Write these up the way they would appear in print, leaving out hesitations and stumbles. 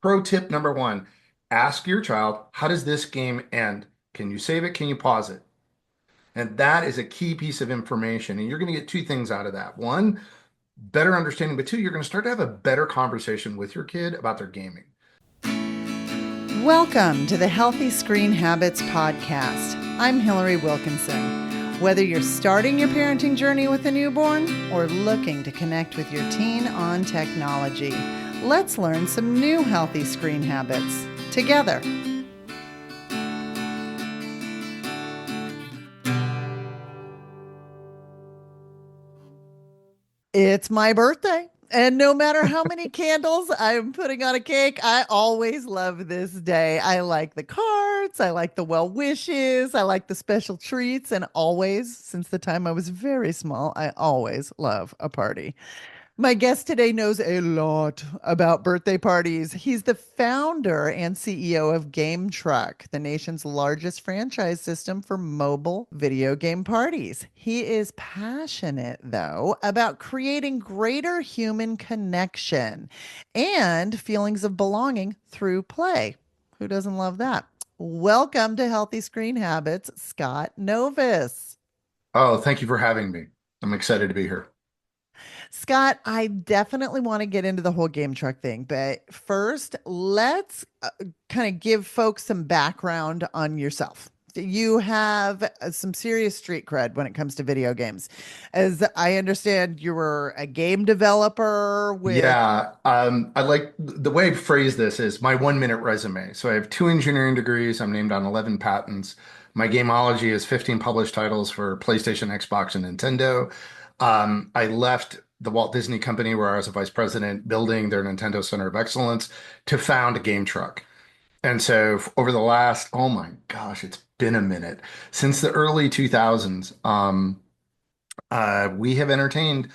Pro tip number one, ask your child, how does this game end? Can you save it? Can you pause it? And that is a key piece of information. And you're going to get two things out of that. One, better understanding, but two, you're going to start to have a better conversation with your kid about their gaming. Welcome to the Healthy Screen Habits Podcast. I'm Hillary Wilkinson. Whether you're starting your parenting journey with a newborn or looking to connect with your teen on technology, let's learn some new healthy screen habits together. It's my birthday. And no matter how many candles I'm putting on a cake, I always love this day. I like the cards, I like the well wishes, I like the special treats, and always, since the time I was very small, I always love a party. My guest today knows a lot about birthday parties. He's the founder and CEO of GameTruck, the nation's largest franchise system for mobile video game parties. He is passionate, though, about creating greater human connection and feelings of belonging through play. Who doesn't love that? Welcome to Healthy Screen Habits, Scott Novis. Oh, thank you for having me. I'm excited to be here. Scott, I definitely want to get into the whole game truck thing, but first, let's kind of give folks some background on yourself. You have some serious street cred when it comes to video games. As I understand, you were a game developer with. Yeah, I like the way I phrase this is my 1 minute resume. So I have two engineering degrees. I'm named on 11 patents. My gameology is 15 published titles for PlayStation, Xbox, and Nintendo. I left the Walt Disney Company where I was a vice president building their Nintendo Center of Excellence to found GameTruck. And so over the last, oh my gosh, it's been a minute since the early 2000s. We have entertained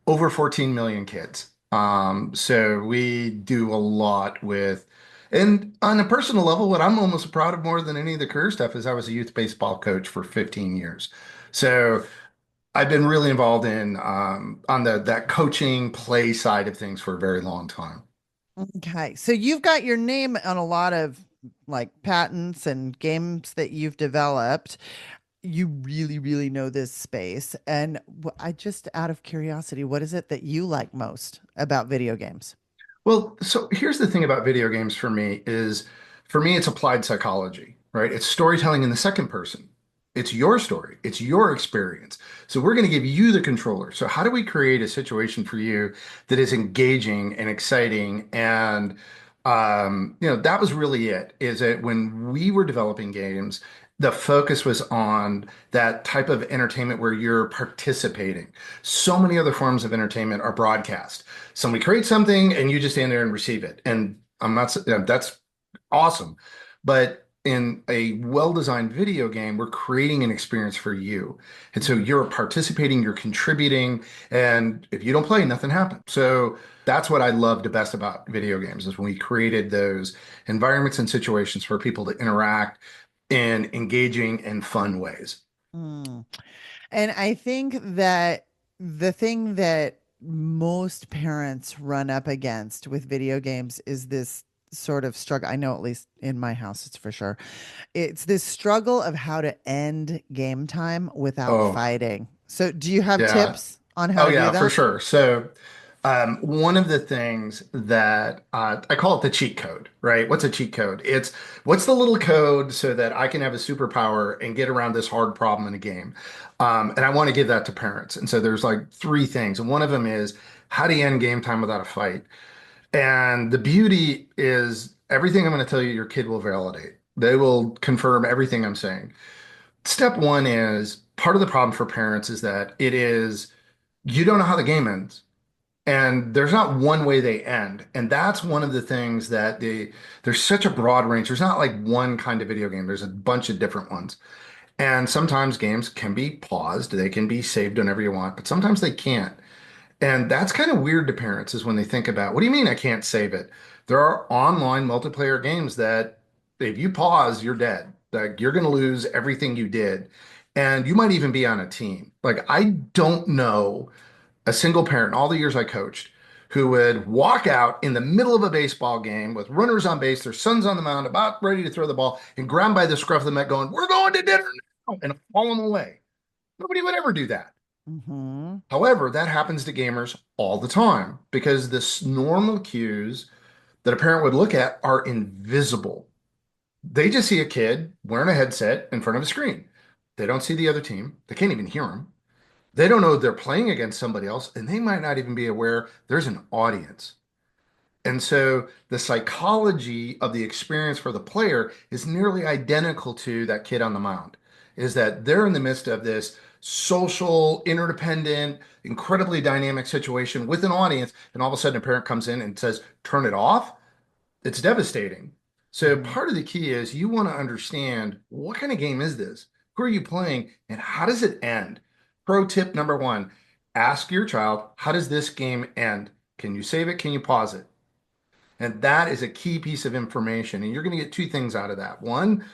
over 14 million kids. So we do a lot with, and on a personal level, what I'm almost proud of more than any of the career stuff is I was a youth baseball coach for 15 years. So I've been really involved in on the that coaching play side of things for a very long time. Okay. So you've got your name on a lot of like patents and games that you've developed. You really, really know this space. And I just, out of curiosity, what is it that you like most about video games? Well, so here's the thing about video games for me is for me it's applied psychology, right? It's storytelling in the second person. It's your story. It's your experience. So we're going to give you the controller. So how do we create a situation for you that is engaging and exciting? And that was really it, is that when we were developing games, the focus was on that type of entertainment where you're participating. So many other forms of entertainment are broadcast. Somebody creates something and you just stand there and receive it. And I'm not, that's awesome. But in a well-designed video game, we're creating an experience for you. And so you're participating, you're contributing, and if you don't play, nothing happens. So that's what I loved the best about video games is when we created those environments and situations for people to interact in engaging and fun ways. Mm. And I think that the thing that most parents run up against with video games is this sort of struggle. I know, at least in my house, it's for sure. It's this struggle of how to end game time without Oh, fighting. So, do you have yeah. tips on how Oh, to do yeah, for that? sure. So, one of the things that I call it the cheat code, right? What's a cheat code? It's what's the little code so that I can have a superpower and get around this hard problem in a game. And I want to give that to parents. And so there's like three things. And one of them is how do you end game time without a fight? And the beauty is everything I'm going to tell you, your kid will validate. They will confirm everything I'm saying. Step one is part of the problem for parents is that it is you don't know how the game ends. And there's not one way they end. And that's one of the things that there's such a broad range. There's not like one kind of video game. There's a bunch of different ones. And sometimes games can be paused. They can be saved whenever you want, but sometimes they can't. And that's kind of weird to parents is when they think about, what do you mean I can't save it? There are online multiplayer games that if you pause, you're dead. Like you're going to lose everything you did. And you might even be on a team. Like I don't know a single parent, all the years I coached, who would walk out in the middle of a baseball game with runners on base, their son's on the mound, about ready to throw the ball, and grab 'em by the scruff of the neck, going, "We're going to dinner now," and haul them away. Nobody would ever do that. Mm-hmm. However, that happens to gamers all the time because the normal cues that a parent would look at are invisible. They just see a kid wearing a headset in front of a screen. They don't see the other team. They can't even hear them. They don't know they're playing against somebody else, and they might not even be aware there's an audience. And so the psychology of the experience for the player is nearly identical to that kid on the mound, is that they're in the midst of this social, interdependent, incredibly dynamic situation with an audience, and all of a sudden a parent comes in and says, turn it off. It's devastating. So Mm-hmm. part of the key is you want to understand what kind of game is this? Who are you playing? And how does it end? Pro tip number one, ask your child, how does this game end? Can you save it? Can you pause it? And that is a key piece of information. And you're going to get two things out of that. One,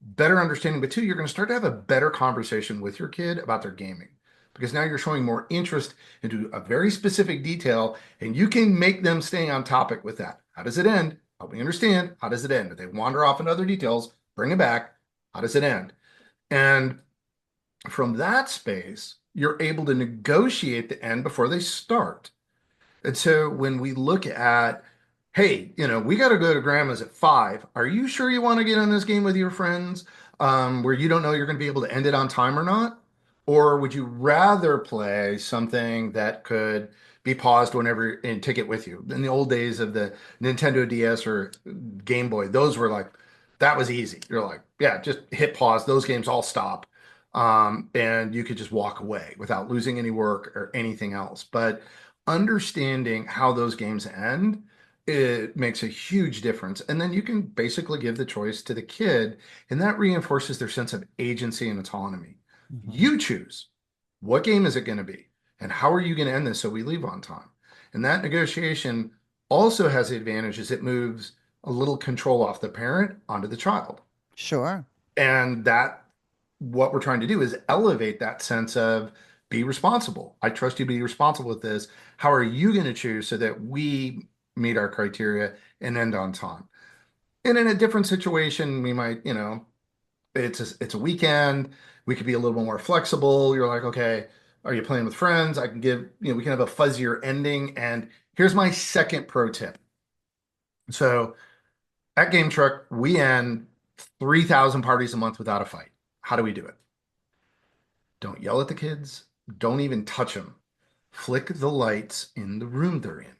better understanding, but two, you're going to start to have a better conversation with your kid about their gaming because now you're showing more interest into a very specific detail and you can make them stay on topic with that. How does it end? Help me understand. How does it end? If they wander off into other details, bring it back. How does it end? And from that space, you're able to negotiate the end before they start. And so when we look at, hey, we got to go to grandma's at 5. Are you sure you want to get on this game with your friends, where you don't know you're going to be able to end it on time or not? Or would you rather play something that could be paused whenever and take it with you? In the old days of the Nintendo DS or Game Boy, those were like, that was easy. You're like, yeah, just hit pause. Those games all stop. And you could just walk away without losing any work or anything else. But understanding how those games end, it makes a huge difference. And then you can basically give the choice to the kid, and that reinforces their sense of agency and autonomy. Mm-hmm. You choose what game is it going to be, and how are you going to end this so we leave on time? And that negotiation also has the advantage is it moves a little control off the parent onto the child. Sure. And that what we're trying to do is elevate that sense of be responsible. I trust you to be responsible with this. How are you going to choose so that we meet our criteria and end on time? And in a different situation, we might, it's a weekend. We could be a little more flexible. You're like, okay, are you playing with friends? I can give, we can have a fuzzier ending. And here's my second pro tip. So at GameTruck, we end 3,000 parties a month without a fight. How do we do it? Don't yell at the kids. Don't even touch them. Flick the lights in the room they're in.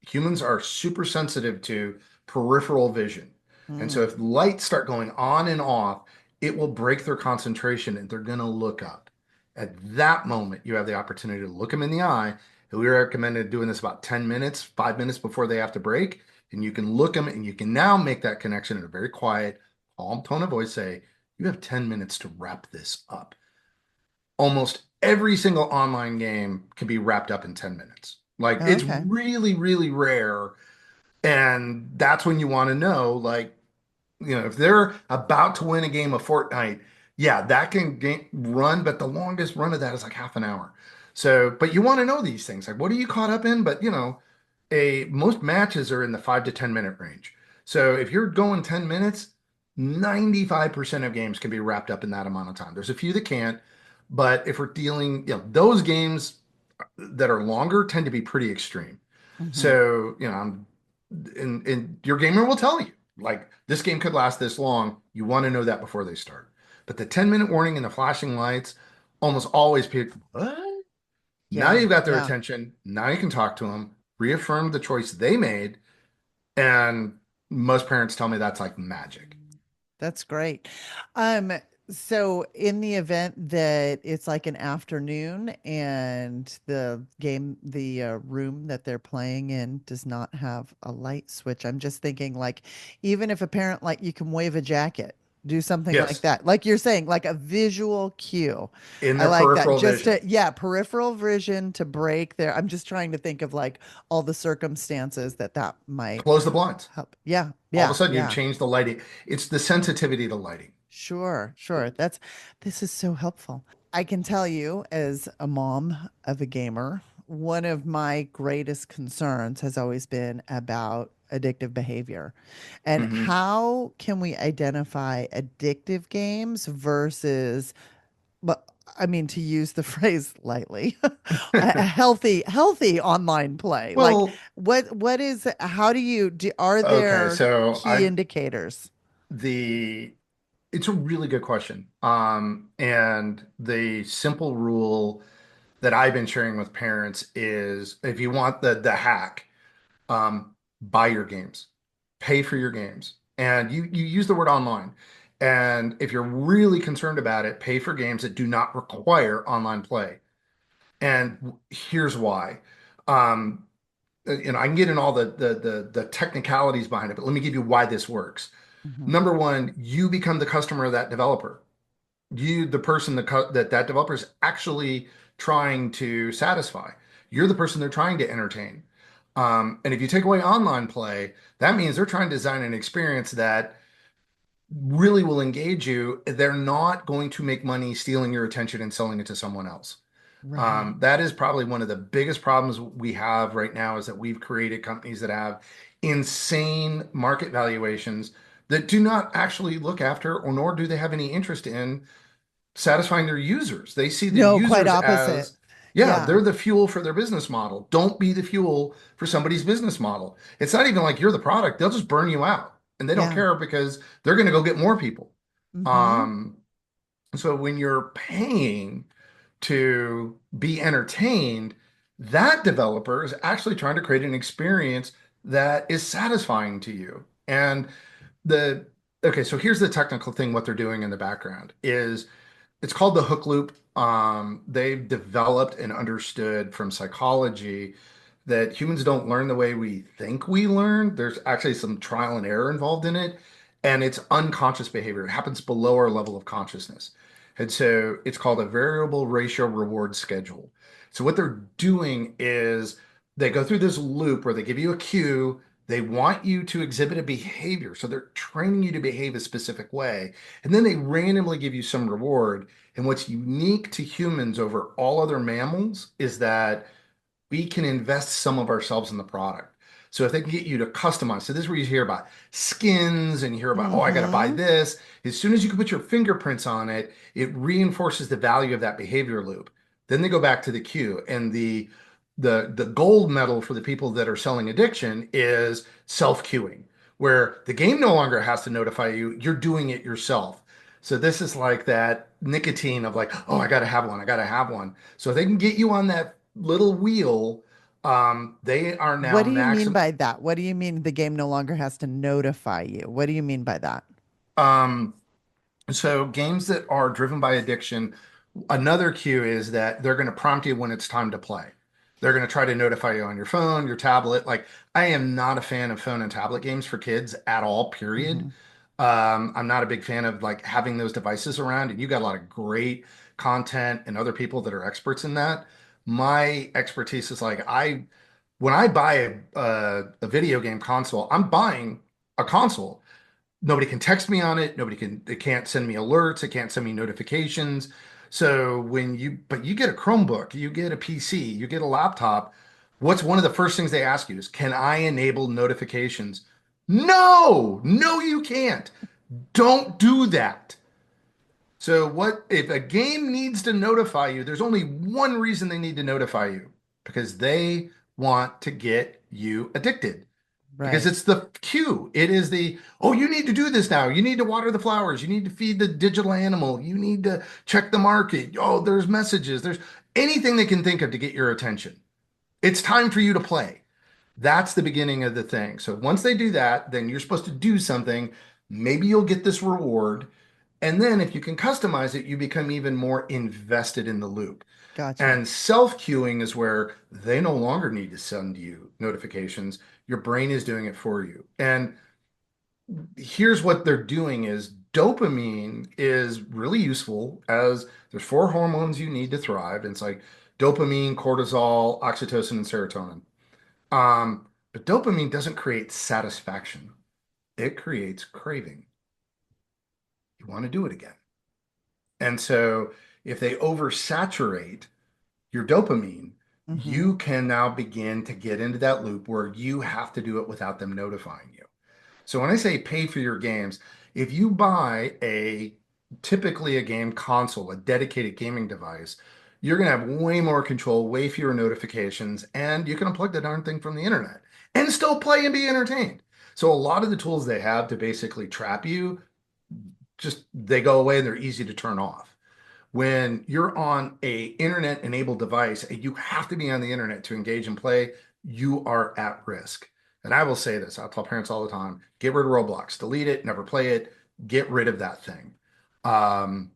Humans are super sensitive to peripheral vision. And so Mm. if lights start going on and off, it will break their concentration and they're going to look up. At that moment, you have the opportunity to look them in the eye. And we recommended doing this about 10 minutes, 5 minutes before they have to break. And you can look them and you can now make that connection in a very quiet, calm tone of voice. Say, you have 10 minutes to wrap this up. Almost every single online game can be wrapped up in 10 minutes. Like it's Okay. really, really rare. And that's when you want to know, like, if they're about to win a game of Fortnite, yeah, that can run, but the longest run of that is like half an hour. So, but you want to know these things. Like, what are you caught up in? But, most matches are in the 5 to 10 minute range. So if you're going 10 minutes, 95% of games can be wrapped up in that amount of time. There's a few that can't, but if we're dealing, those games that are longer tend to be pretty extreme. Mm-hmm. So, and your gamer will tell you, like, this game could last this long. You want to know that before they start. But the 10-minute warning and the flashing lights almost always people, what? Now Yeah. you've got their Yeah. attention. Now you can talk to them, reaffirm the choice they made. And most parents tell me that's like magic. That's great. Um, so in the event that it's like an afternoon and the room that they're playing in does not have a light switch, I'm just thinking like, even if a parent, like you can wave a jacket, do something like Yes, that. Like you're saying, like a visual cue. in I their like that. peripheral Just to, vision. yeah, peripheral vision to break there. I'm just trying to think of like all the circumstances that might Close the blinds. help. Yeah. All of a Yeah. sudden, you've Yeah. changed the lighting. It's the sensitivity to lighting. Sure, sure. This is so helpful. I can tell you as a mom of a gamer, one of my greatest concerns has always been about addictive behavior. And Hmm. how can we identify addictive games versus, but I mean, to use the phrase lightly, a healthy online play? Like, Well, what is, how do you do, are okay, there so key I indicators? the it's a really good question. And the simple rule that I've been sharing with parents is if you want the hack, buy your games, pay for your games. And you use the word online. And if you're really concerned about it, pay for games that do not require online play. And here's why. Um, I can get in all the technicalities behind it, but let me give you why this works. Hmm. Number one, you become the customer of that developer. The person that developer is actually trying to satisfy. You're the person they're trying to entertain. And if you take away online play, that means they're trying to design an experience that really will engage you. They're not going to make money stealing your attention and selling it to someone else. Right. That is probably one of the biggest problems we have right now is that we've created companies that have insane market valuations that do not actually look after or nor do they have any interest in satisfying their users. They see the No, quite users opposite. as, yeah, Yeah. they're the fuel for their business model. Don't be the fuel for somebody's business model. It's not even like you're the product. They'll just burn you out and they don't Yeah. care because they're going to go get more people. Hmm. Um, so when you're paying to be entertained, that developer is actually trying to create an experience that is satisfying to you. And the okay, so here's the technical thing, what they're doing in the background is it's called the hook loop. They've developed and understood from psychology that humans don't learn the way we think we learn. There's actually some trial and error involved in it, and it's unconscious behavior. It happens below our level of consciousness. And so it's called a variable ratio reward schedule. So what they're doing is they go through this loop where they give you a cue, they want you to exhibit a behavior. So they're training you to behave a specific way. And then they randomly give you some reward. And what's unique to humans over all other mammals is that we can invest some of ourselves in the product. So if they can get you to customize, so this is where you hear about skins and you hear about, oh, I got to buy Hmm. this. As soon as you can put your fingerprints on it, it reinforces the value of that behavior loop. Then they go back to the queue, and the gold medal for the people that are selling addiction is self-queuing, where the game no longer has to notify you, you're doing it yourself. So this is like that nicotine of like, oh, I got to have one, I got to have one. So if they can get you on that little wheel, they are now What do you mean maximum. by that? What do you mean the game no longer has to notify you? What do you mean by that? Um, so games that are driven by addiction, another cue is that they're going to prompt you when it's time to play. They're going to try to notify you on your phone, your tablet. Like I am not a fan of phone and tablet games for kids at all, period. Hmm. I'm not a big fan of like having those devices around, and you got a lot of great content and other people that are experts in that. My expertise is like when I buy a video game console, I'm buying a console. Nobody can text me on it. They can't send me alerts. They can't send me notifications. So but you get a Chromebook, you get a PC, you get a laptop. What's one of the first things they ask you is, can I enable notifications? No, no, you can't. Don't do that. So what if a game needs to notify you? There's only one reason they need to notify you, because they want to get you addicted. Because Right. it's the cue. It is oh, you need to do this now. You need to water the flowers. You need to feed the digital animal. You need to check the market. Oh, there's messages. There's anything they can think of to get your attention. It's time for you to play. That's the beginning of the thing. So once they do that, then you're supposed to do something. Maybe you'll get this reward. And then if you can customize it, you become even more invested in the loop. Gotcha. And self-queuing is where they no longer need to send you notifications. Your brain is doing it for you. And here's what they're doing is dopamine is really useful as there's four hormones you need to thrive. And it's like dopamine, cortisol, oxytocin, and serotonin. But dopamine doesn't create satisfaction. It creates craving. You want to do it again. And so if they oversaturate your dopamine, Hmm. you can now begin to get into that loop where you have to do it without them notifying you. So when I say pay for your games, if you buy a typically a game console, a dedicated gaming device, you're going to have way more control, way fewer notifications, and you can unplug the darn thing from the internet and still play and be entertained. So a lot of the tools they have to basically trap you, just they go away and they're easy to turn off. When you're on a internet enabled device and you have to be on the internet to engage and play, you are at risk. And I will say this, I'll tell parents all the time, get rid of Roblox, delete it, never play it, get rid of that thing. Um,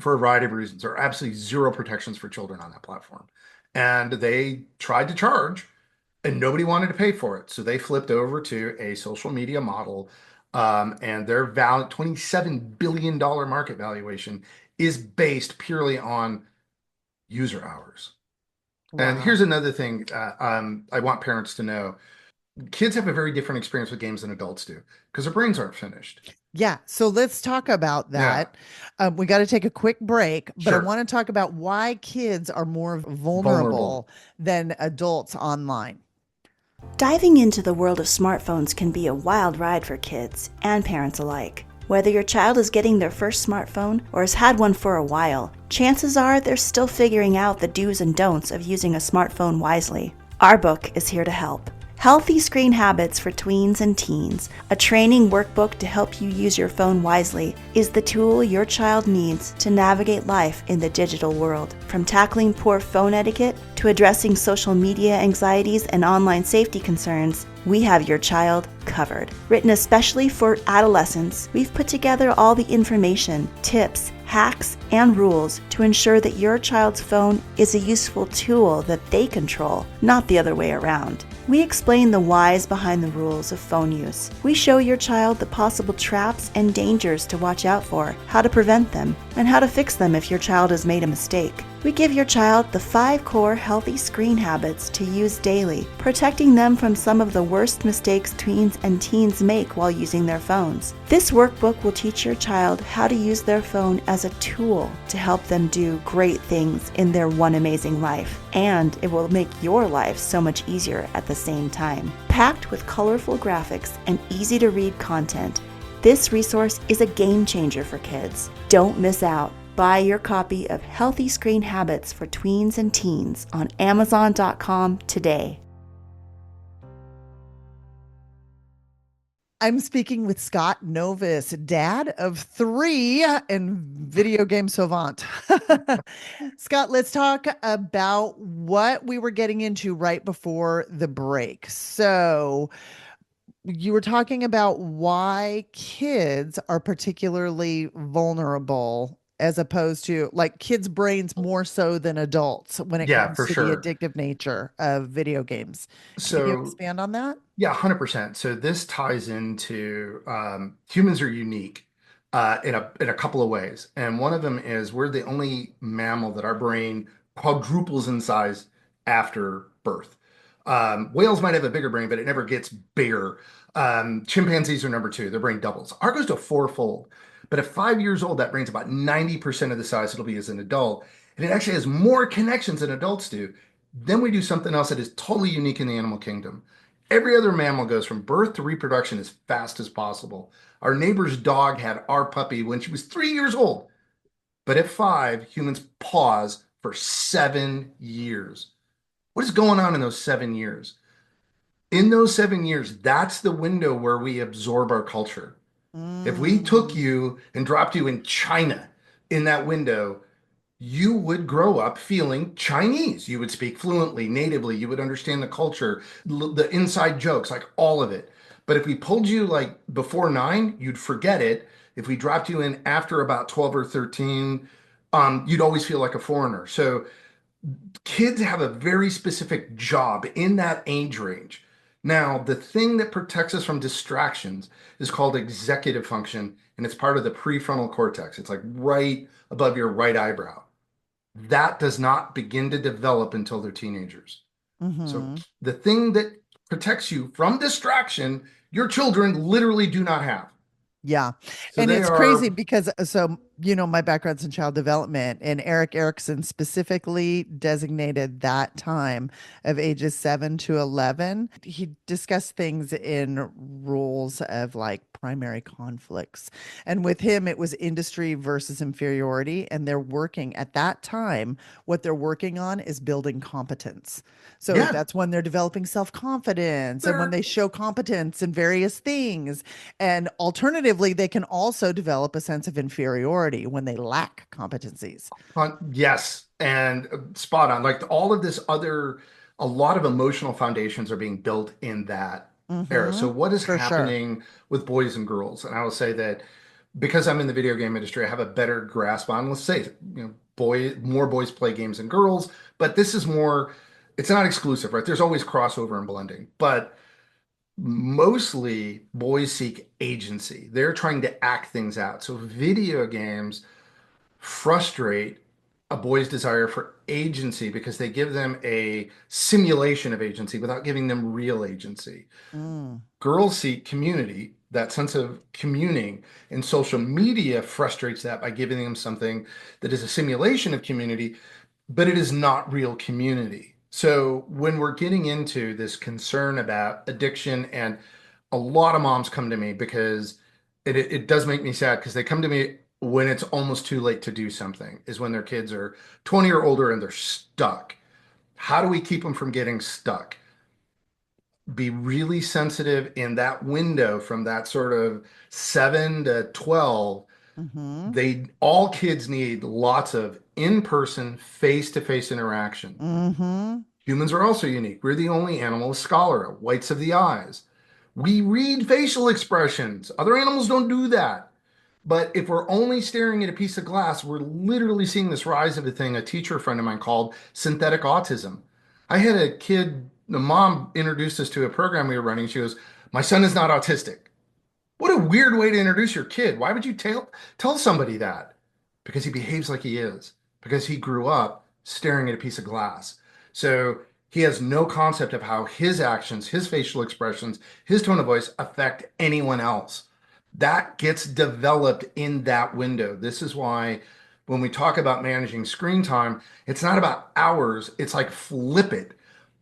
for a variety of reasons. There are absolutely zero protections for children on that platform. And they tried to charge and nobody wanted to pay for it. So they flipped over to a social media model. And their $27 billion market valuation is based purely on user hours. And Wow. here's another thing I want parents to know. Kids have a very different experience with games than adults do because their brains aren't finished. Yeah, so let's talk about Yeah, that. We got to take a quick break, but I sure. want to talk about why kids are more Vulnerable. vulnerable than adults online. Diving into the world of smartphones can be a wild ride for kids and parents alike. Whether your child is getting their first smartphone or has had one for a while, chances are they're still figuring out the do's and don'ts of using a smartphone wisely. Our book is here to help. Healthy Screen Habits for Tweens and Teens, a training workbook to help you use your phone wisely, is the tool your child needs to navigate life in the digital world. From tackling poor phone etiquette to addressing social media anxieties and online safety concerns, we have your child covered. Written especially for adolescents, we've put together all the information, tips, hacks, and rules to ensure that your child's phone is a useful tool that they control, not the other way around. We explain the whys behind the rules of phone use. We show your child the possible traps and dangers to watch out for, how to prevent them, and how to fix them if your child has made a mistake. We give your child the 5 core healthy screen habits to use daily, protecting them from some of the worst mistakes tweens and teens make while using their phones. This workbook will teach your child how to use their phone as a tool to help them do great things in their one amazing life, and it will make your life so much easier at the same time. Packed with colorful graphics and easy to read content, this resource is a game changer for kids. Don't miss out. Buy your copy of Healthy Screen Habits for Tweens and Teens on Amazon.com today. I'm speaking with Scott Novis, dad of 3 and video game savant. Scott, let's talk about what we were getting into right before the break. So, you were talking about why kids are particularly vulnerable as opposed to like kids' brains more so than adults when it Yeah, comes for to the sure. addictive nature of video games. Can you So expand on that? yeah, 100%. So this ties into humans are unique in a couple of ways, and one of them is we're the only mammal that our brain quadruples in size after birth. Whales might have a bigger brain, but it never gets bigger. Chimpanzees are number two; their brain doubles. Ours goes to fourfold. But at 5 years old, that brain's about 90% of the size it'll be as an adult, and it actually has more connections than adults do. Then we do something else that is totally unique in the animal kingdom. Every other mammal goes from birth to reproduction as fast as possible. Our neighbor's dog had our puppy when she was 3 years old. But at 5, humans pause for 7 years. What is going on in those 7 years? In those 7 years, that's the window where we absorb our culture. If we took Mm. you and dropped you in China in that window, you would grow up feeling Chinese. You would speak fluently, natively. You would understand the culture, the inside jokes, like all of it. But if we pulled you like before 9, you'd forget it. If we dropped you in after about 12 or 13, you'd always feel like a foreigner. So kids have a very specific job in that age range. Now, the thing that protects us from distractions is called executive function, and it's part of the prefrontal cortex. It's like right above your right eyebrow. That does not begin to develop until they're teenagers. So Hmm. the thing that protects you from distraction, your children literally do not have. Yeah. So And they it's crazy are, because so my background's in child development, and Eric Erickson specifically designated that time of ages 7 to 11. He discussed things in rules of like primary conflicts. And with him, it was industry versus inferiority. And they're working at that time, what they're working on is building competence. So Yeah, that's when they're developing self confidence and when they're they show competence in various things. And alternatively, they can also develop a sense of inferiority when they lack competencies. yes, and spot on. Like all of this other, a lot of emotional foundations are being built in that era. Mm-hmm. So what is For sure. happening with boys and girls? And I will say that because I'm in the video game industry, I have a better grasp on, let's say, more boys play games than girls, but this is more, it's not exclusive, right? There's always crossover and blending, but mostly boys seek agency. They're trying to act things out. So video games frustrate a boy's desire for agency because they give them a simulation of agency without giving them real agency. Mm, Girls seek community, that sense of communing, and social media frustrates that by giving them something that is a simulation of community, but it is not real community. So when we're getting into this concern about addiction, and a lot of moms come to me because it does make me sad because they come to me when it's almost too late to do something, is when their kids are 20 or older and they're stuck. How do we keep them from getting stuck? Be really sensitive in that window from that sort of 7 to 12. mm-hmm. They all kids need lots of in-person, face-to-face interaction. Mm-hmm. Humans are also unique. We're the only animal with sclera, whites of the eyes. We read facial expressions. Other animals don't do that. But if we're only staring at a piece of glass, we're literally seeing this rise of a thing a teacher friend of mine called synthetic autism. I had a kid, the mom introduced us to a program we were running. She goes, "My son is not autistic." What a weird way to introduce your kid. Why would you tell somebody that? Because he behaves like he is, because he grew up staring at a piece of glass. So he has no concept of how his actions, his facial expressions, his tone of voice affect anyone else. That gets developed in that window. This is why when we talk about managing screen time, it's not about hours, it's like flip it.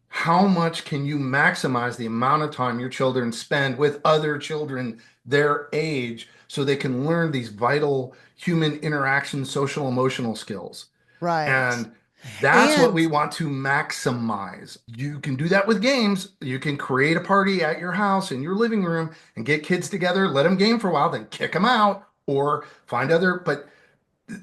How much can you maximize the amount of time your children spend with other children their age so they can learn these vital human interaction, social, emotional skills? Right. And that's what And we want to maximize. You can do that with games. You can create a party at your house in your living room and get kids together, let them game for a while, then kick them out or find other. But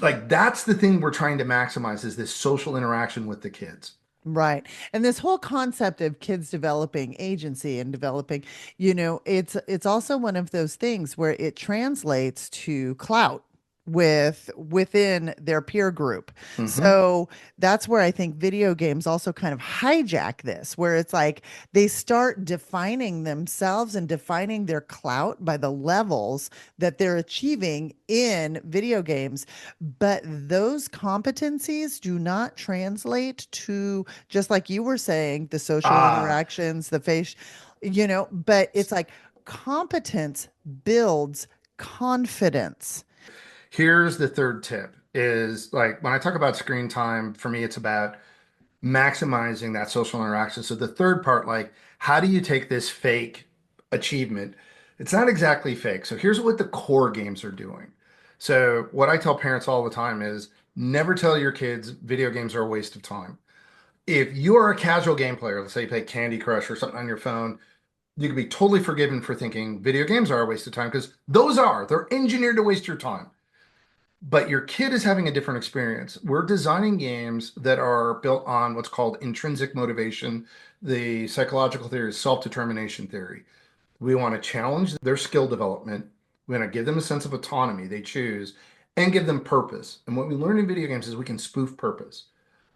like that's the thing we're trying to maximize is this social interaction with the kids. right. And this whole concept of kids developing agency and developing, it's also one of those things where it translates to clout within their peer group. Hmm. So that's where I think video games also kind of hijack this, where it's like they start defining themselves and defining their clout by the levels that they're achieving in video games. But those competencies do not translate to, just like you were saying, the social Ah, interactions, the face, but it's like competence builds confidence. here's the third tip is like when I talk about screen time, for me, it's about maximizing that social interaction. So the third part, like, how do you take this fake achievement? It's not exactly fake. So here's what the core games are doing. So what I tell parents all the time is never tell your kids video games are a waste of time. If you are a casual game player, let's say you play Candy Crush or something on your phone, you can be totally forgiven for thinking video games are a waste of time because those are. They're engineered to waste your time. But your kid is having a different experience. We're designing games that are built on what's called intrinsic motivation. The psychological theory is self-determination theory. We want to challenge their skill development. We want to give them a sense of autonomy they choose and give them purpose. And what we learn in video games is we can spoof purpose.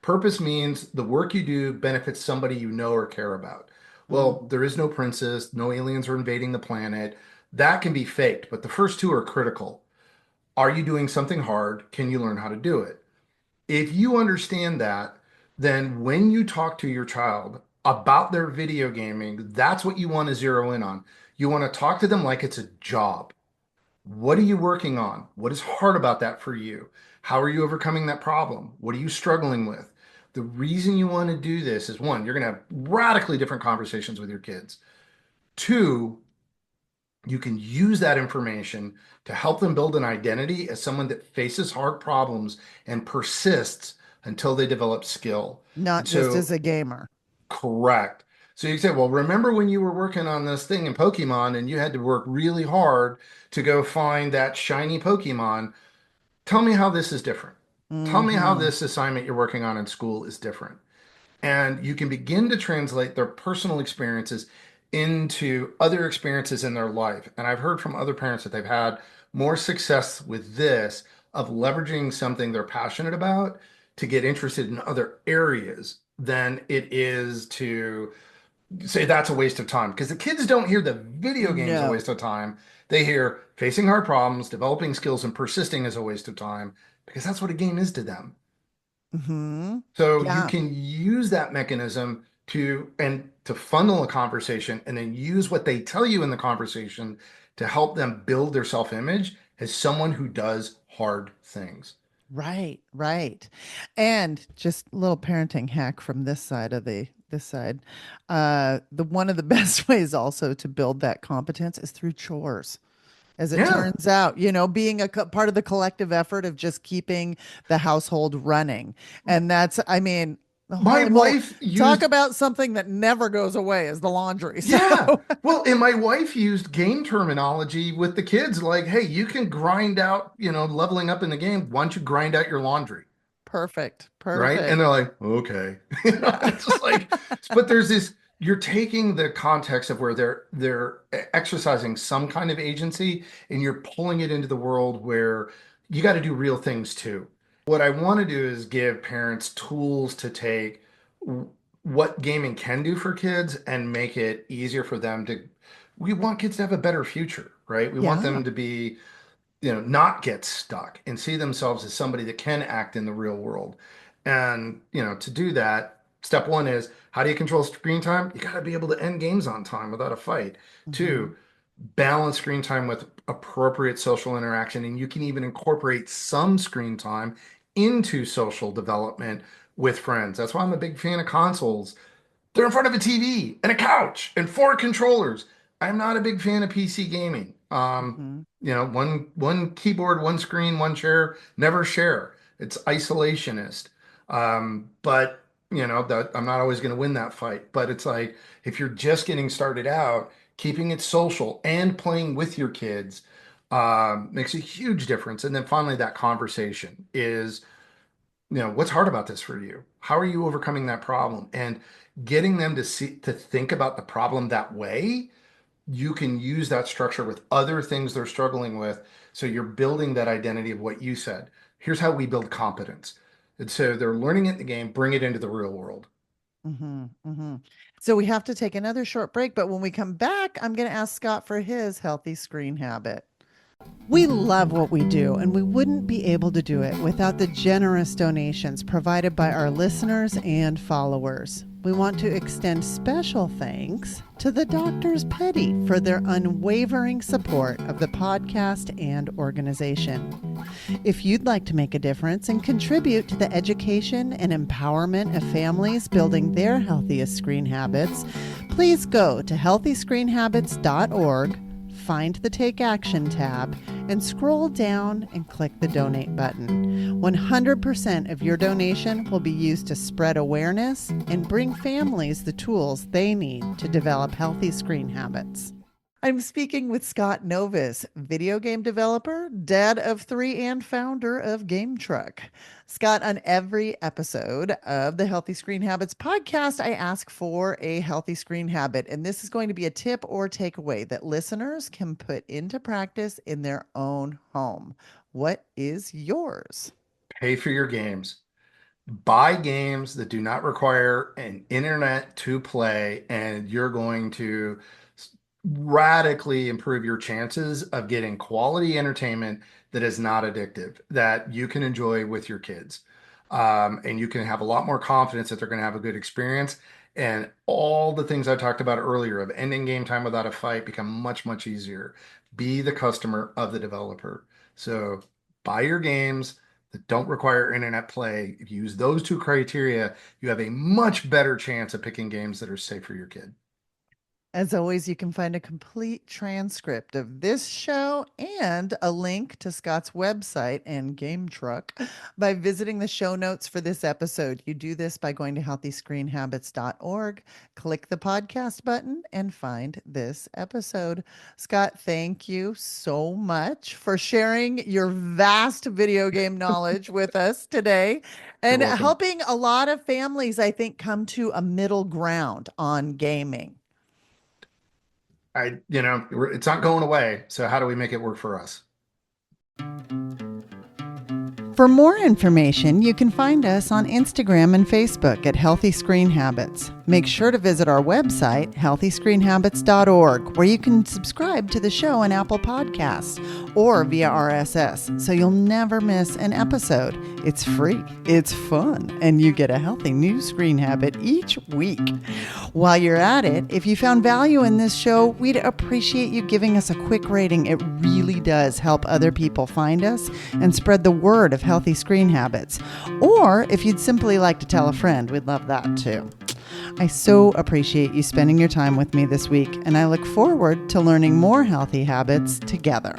Purpose means the work you do benefits somebody you know or care about. Mm, Well, there is no princess, no aliens are invading the planet. That can be faked, but the first two are critical. Are you doing something hard? Can you learn how to do it? If you understand that, then when you talk to your child about their video gaming, that's what you want to zero in on. You want to talk to them like it's a job. What are you working on? What is hard about that for you? How are you overcoming that problem? What are you struggling with? The reason you want to do this is one, you're going to have radically different conversations with your kids. Two, you can use that information to help them build an identity as someone that faces hard problems and persists until they develop skill. Not And just as so, a gamer. correct. So you say, well, remember when you were working on this thing in Pokemon and you had to work really hard to go find that shiny Pokemon? Tell me how this is different. Tell me how Hmm. this assignment you're working on in school is different. And you can begin to translate their personal experiences into other experiences in their life. And I've heard from other parents that they've had more success with this of leveraging something they're passionate about to get interested in other areas than it is to say that's a waste of time. Because the kids don't hear the video game's a No. waste of time. They hear facing hard problems, developing skills, and persisting is a waste of time because that's what a game is to them. Hmm. So you Yeah. can use that mechanism to funnel a conversation and then use what they tell you in the conversation to help them build their self-image as someone who does hard things. Right, right. And just a little parenting hack from this side. The one of the best ways also to build that competence is through chores. As it Yeah. turns out, being a part of the collective effort of just keeping the household running. And that's, I mean, the My horrible wife talk used, about something that never goes away is the laundry. So, yeah. Well, and my wife used game terminology with the kids like, hey, you can grind out, leveling up in the game. Why don't you grind out your laundry? perfect, Right? And perfect. they're like, okay. Yeah. It's just like, but there's this, you're taking the context of where they're exercising some kind of agency and you're pulling it into the world where you got to do real things too. What I want to do is give parents tools to take what gaming can do for kids and make it easier for them to, we want kids to have a better future, right? We want Yeah. them to be not get stuck and see themselves as somebody that can act in the real world. And, to do that, step one is how do you control screen time? You got to be able to end games on time without a fight. Hmm. Two, balance screen time with appropriate social interaction. And you can even incorporate some screen time into social development with friends. That's why I'm a big fan of consoles. They're in front of a TV and a couch and four controllers. I'm not a big fan of PC gaming. Hmm. One keyboard, one screen, one chair, never share. It's isolationist. But that I'm not always going to win that fight. But it's like if you're just getting started out, keeping it social and playing with your kids makes a huge difference. And then finally, that conversation is what's hard about this for you? How are you overcoming that problem? And getting them to think about the problem that way, you can use that structure with other things they're struggling with. So you're building that identity of what you said. Here's how we build competence. And so they're learning it in the game, bring it into the real world. Hmm. Hmm. So we have to take another short break, but when we come back, I'm going to ask Scott for his healthy screen habit. We love what we do, and we wouldn't be able to do it without the generous donations provided by our listeners and followers. We want to extend special thanks to the Doctors Petty for their unwavering support of the podcast and organization. If you'd like to make a difference and contribute to the education and empowerment of families building their healthiest screen habits, please go to healthyscreenhabits.org, find the Take Action tab, and scroll down and click the donate button. 100% of your donation will be used to spread awareness and bring families the tools they need to develop healthy screen habits. I'm speaking with Scott Novis, video game developer, dad of three, and founder of GameTruck. Scott, on every episode of the Healthy Screen Habits podcast, I ask for a healthy screen habit. And this is going to be a tip or takeaway that listeners can put into practice in their own home. What is yours? Pay for your games. Buy games that do not require an internet to play, and you're going to radically improve your chances of getting quality entertainment that is not addictive, that you can enjoy with your kids. And you can have a lot more confidence that they're going to have a good experience. And all the things I talked about earlier of ending game time without a fight become much, much easier Be the customer of the developer. So buy your games that don't require internet play. If you use those two criteria, you have a much better chance of picking games that are safe for your kid. As always, you can find a complete transcript of this show and a link to Scott's website and GameTruck by visiting the show notes for this episode. You do this by going to healthyscreenhabits.org, click the podcast button, and find this episode. Scott, thank you so much for sharing your vast video game knowledge with us today You're and welcome. helping a lot of families, I think, come to a middle ground on gaming. It's not going away. So how do we make it work for us? For more information, you can find us on Instagram and Facebook at Healthy Screen Habits. Make sure to visit our website, healthyscreenhabits.org, where you can subscribe to the show on Apple Podcasts or via RSS, so you'll never miss an episode. It's free, it's fun, and you get a healthy new screen habit each week. While you're at it, if you found value in this show, we'd appreciate you giving us a quick rating. It really does help other people find us and spread the word of healthy screen habits. Or if you'd simply like to tell a friend, we'd love that too. I so appreciate you spending your time with me this week, and I look forward to learning more healthy habits together.